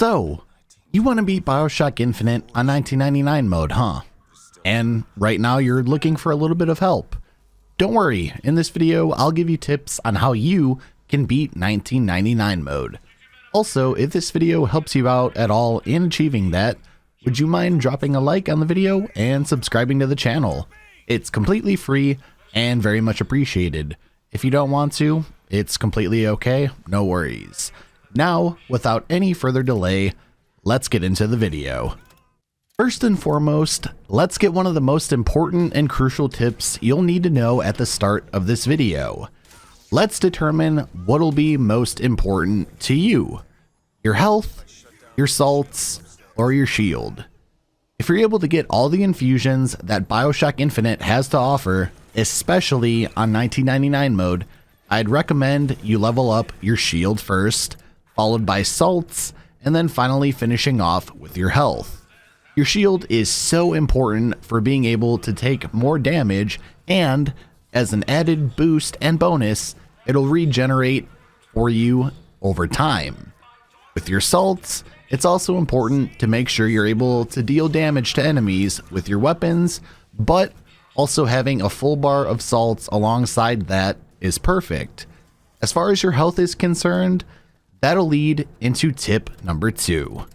So, you want to beat Bioshock Infinite on 1999 mode, huh? And right now you're looking for a little bit of help. Don't worry, in this video I'll give you tips on how you can beat 1999 mode. Also, if this video helps you out at all in achieving that, would you mind dropping a like on the video and subscribing to the channel? It's completely free and very much appreciated. If you don't want to, it's completely okay, no worries. Now, without any further delay, let's get into the video. First and foremost, let's get one of the most important and crucial tips you'll need to know at the start of this video. Let's determine what'll be most important to you: your health, your salts, or your shield. If you're able to get all the infusions that Bioshock Infinite has to offer, especially on 1999 mode, I'd recommend you level up your shield first, followed by salts, and then finally finishing off with your health. Your shield is so important for being able to take more damage, and as an added boost and bonus, it'll regenerate for you over time. With your salts, it's also important to make sure you're able to deal damage to enemies with your weapons, but also having a full bar of salts alongside that is perfect. As far as your health is concerned, that'll lead into tip number 2.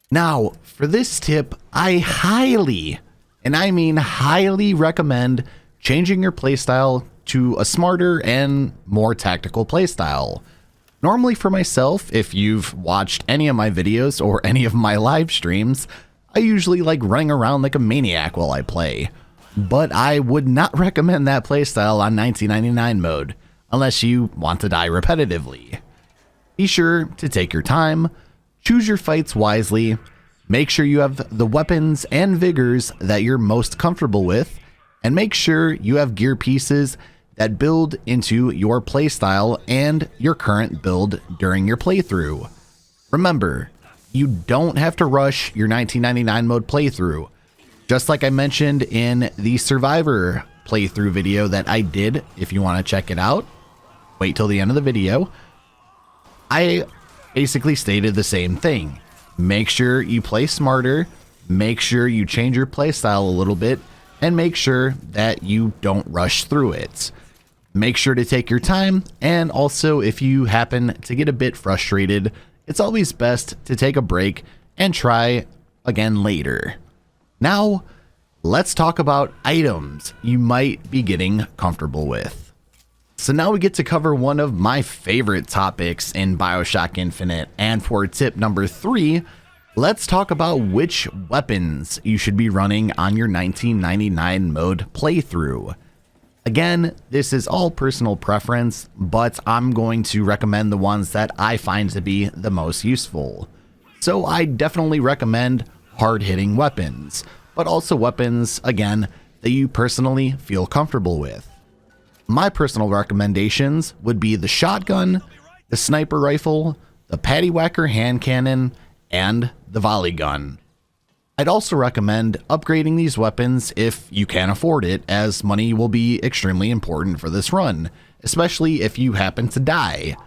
Now, for this tip, I highly, and I mean highly, recommend changing your playstyle to a smarter and more tactical playstyle. Normally for myself, if you've watched any of my videos or any of my live streams, I usually like running around like a maniac while I play. But I would not recommend that playstyle on 1999 mode, unless you want to die repetitively. Be sure to take your time, choose your fights wisely, make sure you have the weapons and vigors that you're most comfortable with, and make sure you have gear pieces that build into your playstyle and your current build during your playthrough. Remember, you don't have to rush your 1999 mode playthrough. Just like I mentioned in the Survivor playthrough video that I did, if you want to check it out, wait till the end of the video. I basically stated the same thing. Make sure you play smarter, make sure you change your playstyle a little bit, and make sure that you don't rush through it. Make sure to take your time, and also if you happen to get a bit frustrated, it's always best to take a break and try again later. Now, let's talk about items you might be getting comfortable with. So now we get to cover one of my favorite topics in Bioshock Infinite, and for tip number 3, let's talk about which weapons you should be running on your 1999 mode playthrough. Again, this is all personal preference, but I'm going to recommend the ones that I find to be the most useful. So I definitely recommend hard-hitting weapons, but also weapons, again, that you personally feel comfortable with. My personal recommendations would be the shotgun, the sniper rifle, the paddywhacker hand cannon, and the volley gun. I'd also recommend upgrading these weapons if you can afford it, as money will be extremely important for this run, especially if you happen to die.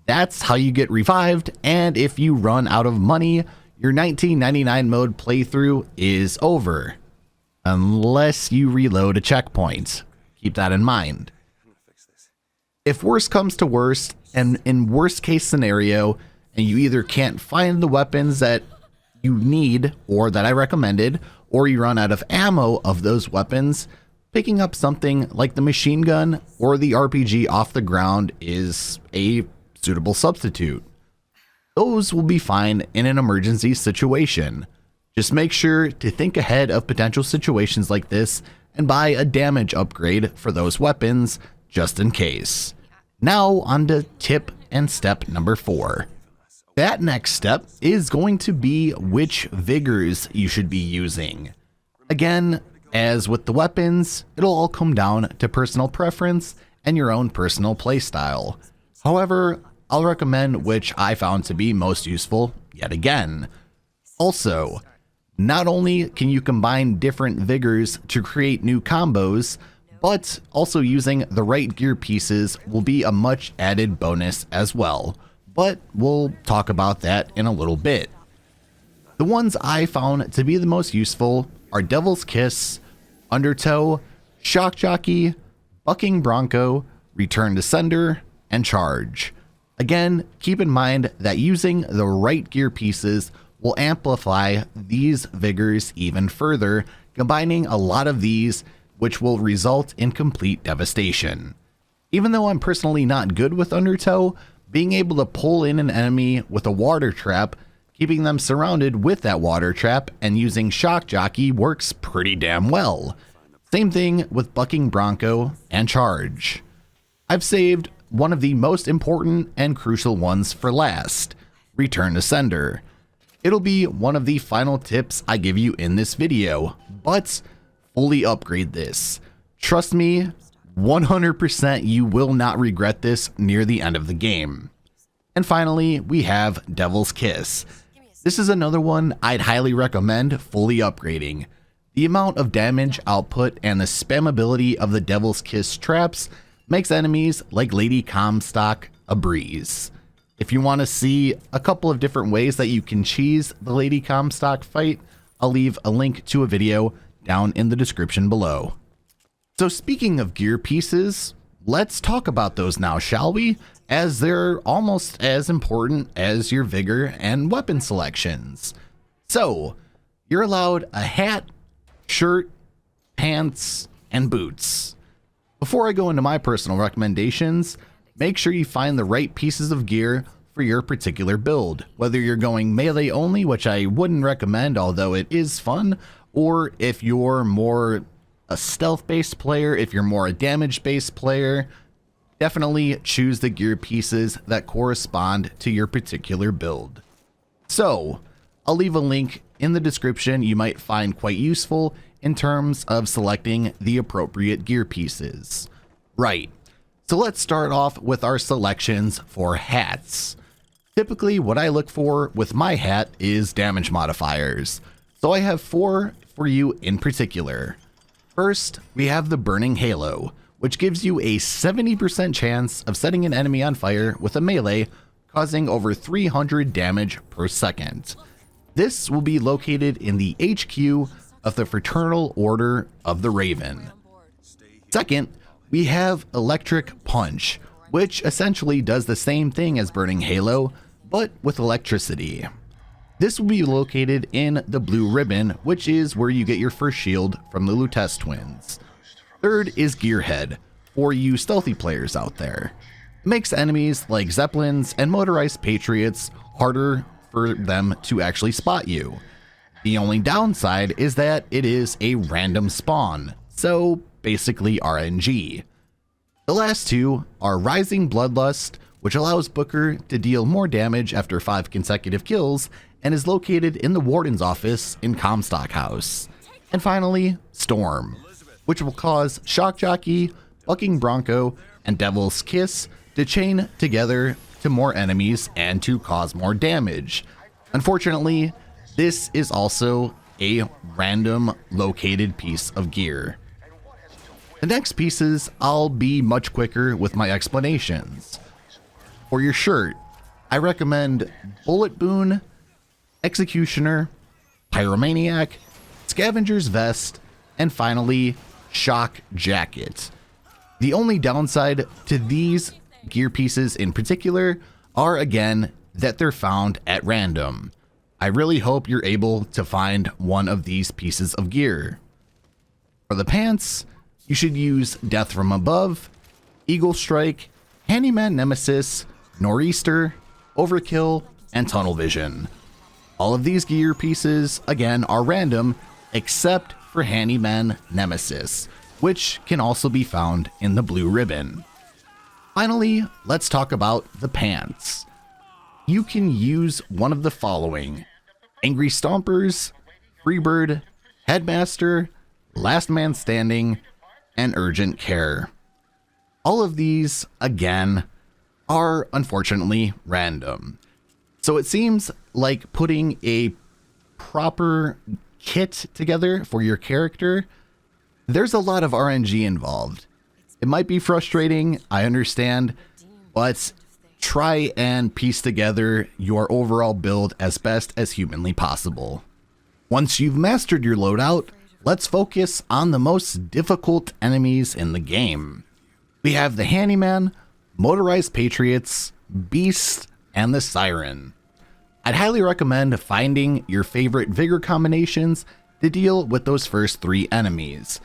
That's how you get revived, and if you run out of money, your 1999 mode playthrough is over. Unless you reload a checkpoint. Keep that in mind. If worse comes to worst, and in worst case scenario, and you either can't find the weapons that you need or that I recommended, or you run out of ammo of those weapons, picking up something like the machine gun or the RPG off the ground is a suitable substitute. Those will be fine in an emergency situation. Just make sure to think ahead of potential situations like this and buy a damage upgrade for those weapons just in case. Now on to tip and step number 4. That next step is going to be which vigors you should be using. Again, as with the weapons, it'll all come down to personal preference and your own personal playstyle. However, I'll recommend which I found to be most useful yet again. Also, not only can you combine different vigors to create new combos, but also using the right gear pieces will be a much added bonus as well. But we'll talk about that in a little bit. The ones I found to be the most useful are Devil's Kiss, Undertow, Shock Jockey, Bucking Bronco, Return to Sender, and Charge. Again, keep in mind that using the right gear pieces will amplify these Vigors even further, combining a lot of these, which will result in complete devastation. Even though I'm personally not good with Undertow, being able to pull in an enemy with a water trap, keeping them surrounded with that water trap, and using Shock Jockey works pretty damn well. Same thing with Bucking Bronco and Charge. I've saved one of the most important and crucial ones for last, Return to Sender. It'll be one of the final tips I give you in this video, but fully upgrade this. Trust me, 100% you will not regret this near the end of the game. And finally, we have Devil's Kiss. This is another one I'd highly recommend fully upgrading. The amount of damage output and the spammability of the Devil's Kiss traps makes enemies like Lady Comstock a breeze. If you want to see a couple of different ways that you can cheese the Lady Comstock fight, I'll leave a link to a video down in the description below. So speaking of gear pieces, let's talk about those now, shall we? As they're almost as important as your vigor and weapon selections. So, you're allowed a hat, shirt, pants, and boots. Before I go into my personal recommendations, make sure you find the right pieces of gear for your particular build, whether you're going melee only, which I wouldn't recommend, although it is fun, or if you're more a stealth-based player, if you're more a damage-based player, definitely choose the gear pieces that correspond to your particular build. So, I'll leave a link in the description you might find quite useful in terms of selecting the appropriate gear pieces. Right, so let's start off with our selections for hats. Typically, what I look for with my hat is damage modifiers. So I have 4 for you in particular. First, we have the Burning Halo, which gives you a 70% chance of setting an enemy on fire with a melee, causing over 300 damage per second. This will be located in the HQ of the Fraternal Order of the Raven. Second, we have Electric Punch, which essentially does the same thing as Burning Halo, but with electricity. This will be located in the Blue Ribbon, which is where you get your first shield from the Lutece twins. Third is Gearhead, for you stealthy players out there. It makes enemies like Zeppelins and motorized Patriots harder for them to actually spot you. The only downside is that it is a random spawn, so basically RNG. The last two are Rising Bloodlust, which allows Booker to deal more damage after 5 consecutive kills and is located in the Warden's office in Comstock House. And finally, Storm, which will cause Shock Jockey, Bucking Bronco, and Devil's Kiss to chain together to more enemies and to cause more damage. Unfortunately, this is also a random located piece of gear. The next pieces, I'll be much quicker with my explanations. For your shirt, I recommend Bullet Boon, Executioner, Pyromaniac, Scavenger's Vest, and finally, Shock Jacket. The only downside to these gear pieces in particular are, again, that they're found at random. I really hope you're able to find one of these pieces of gear. For the pants, you should use Death from Above, Eagle Strike, Handyman Nemesis, Nor'easter, Overkill, and Tunnel Vision. All of these gear pieces, again, are random, except for Handyman Nemesis, which can also be found in the Blue Ribbon. Finally, let's talk about the pants. You can use one of the following: Angry Stompers, Freebird, Headmaster, Last Man Standing, and Urgent Care. All of these, again, are unfortunately random. So it seems like putting a proper kit together for your character, there's a lot of RNG involved. It might be frustrating, I understand, but try and piece together your overall build as best as humanly possible. Once you've mastered your loadout, let's focus on the most difficult enemies in the game. We have the Handyman, Motorized Patriots, Beast, and the Siren. I'd highly recommend finding your favorite Vigor combinations to deal with those first 3 enemies.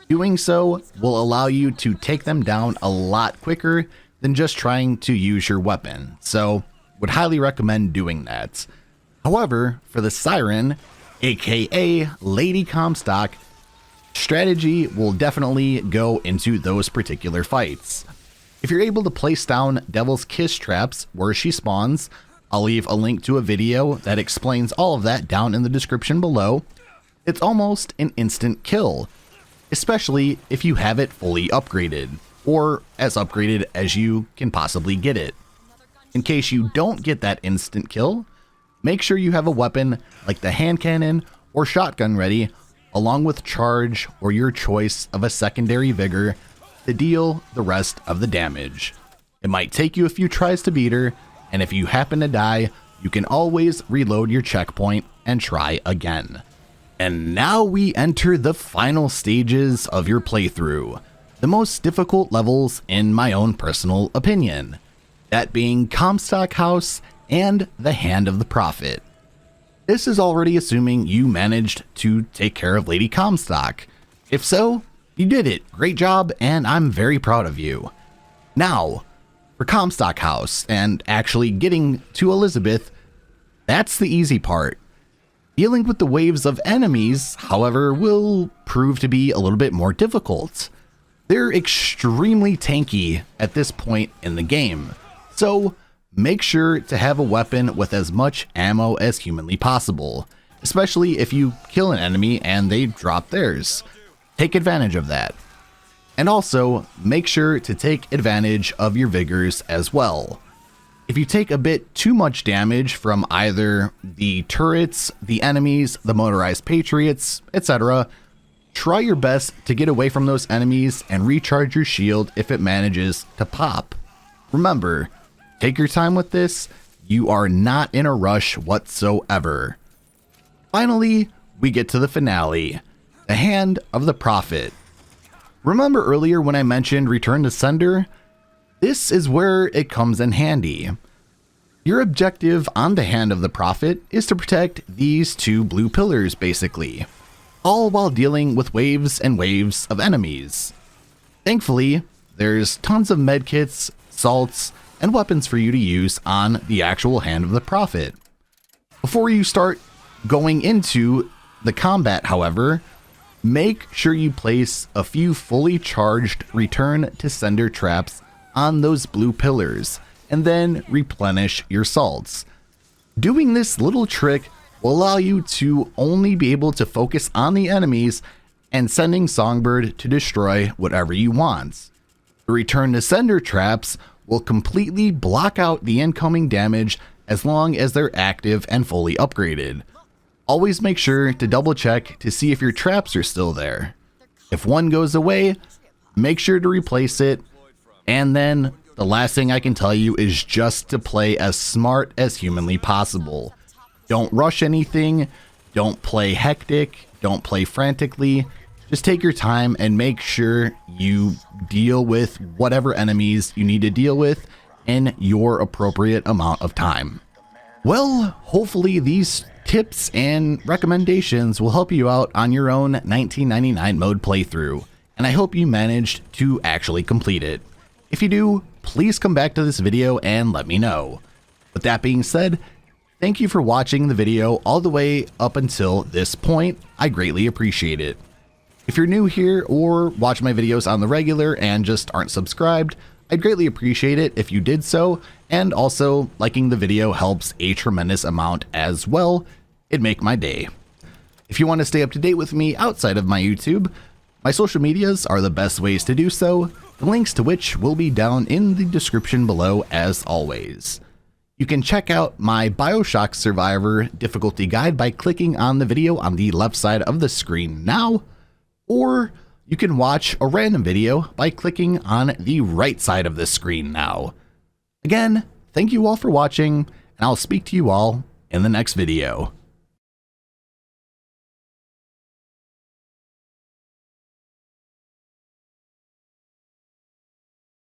Doing so will allow you to take them down a lot quicker than just trying to use your weapon, so would highly recommend doing that. However, for the Siren, aka Lady Comstock, strategy will definitely go into those particular fights. If you're able to place down Devil's Kiss traps where she spawns, I'll leave a link to a video that explains all of that down in the description below. It's almost an instant kill, especially if you have it fully upgraded, or as upgraded as you can possibly get it. In case you don't get that instant kill, make sure you have a weapon like the hand cannon or shotgun ready, along with charge or your choice of a secondary vigor to deal the rest of the damage. It might take you a few tries to beat her, and if you happen to die, you can always reload your checkpoint and try again. And now we enter the final stages of your playthrough, the most difficult levels in my own personal opinion, that being Comstock House and the Hand of the Prophet. This is already assuming you managed to take care of Lady Comstock. If so, you did it. Great job, and I'm very proud of you. Now, for Comstock House and actually getting to Elizabeth, that's the easy part. Dealing with the waves of enemies, however, will prove to be a little bit more difficult. They're extremely tanky at this point in the game, so make sure to have a weapon with as much ammo as humanly possible, especially if you kill an enemy and they drop theirs. Take advantage of that. And also, make sure to take advantage of your Vigors as well. If you take a bit too much damage from either the turrets, the enemies, the Motorized Patriots, etc., try your best to get away from those enemies and recharge your shield if it manages to pop. Remember, take your time with this, you are not in a rush whatsoever. Finally, we get to the finale, the Hand of the Prophet. Remember earlier when I mentioned Return to Sender? This is where it comes in handy. Your objective on the Hand of the Prophet is to protect these 2 blue pillars basically, all while dealing with waves and waves of enemies. Thankfully, there's tons of medkits, salts, and weapons for you to use on the actual Hand of the Prophet. Before you start going into the combat, however, make sure you place a few fully charged Return to Sender traps on those blue pillars, and then replenish your salts. Doing this little trick will allow you to only be able to focus on the enemies and sending Songbird to destroy whatever you want. The Return to Sender traps will completely block out the incoming damage as long as they're active and fully upgraded. Always make sure to double check to see if your traps are still there. If one goes away, make sure to replace it. And then the last thing I can tell you is just to play as smart as humanly possible. Don't rush anything, don't play hectic, don't play frantically. Just take your time and make sure you deal with whatever enemies you need to deal with in your appropriate amount of time. Well, hopefully these tips and recommendations will help you out on your own 1999 mode playthrough, and I hope you managed to actually complete it. If you do, please come back to this video and let me know. With that being said, thank you for watching the video all the way up until this point. I greatly appreciate it. If you're new here or watch my videos on the regular and just aren't subscribed, I'd greatly appreciate it if you did so, and also liking the video helps a tremendous amount as well. It'd make my day. If you want to stay up to date with me outside of my YouTube, my social medias are the best ways to do so, the links to which will be down in the description below as always. You can check out my Bioshock Survivor difficulty guide by clicking on the video on the left side of the screen now, or you can watch a random video by clicking on the right side of the screen now. Again, thank you all for watching, and I'll speak to you all in the next video.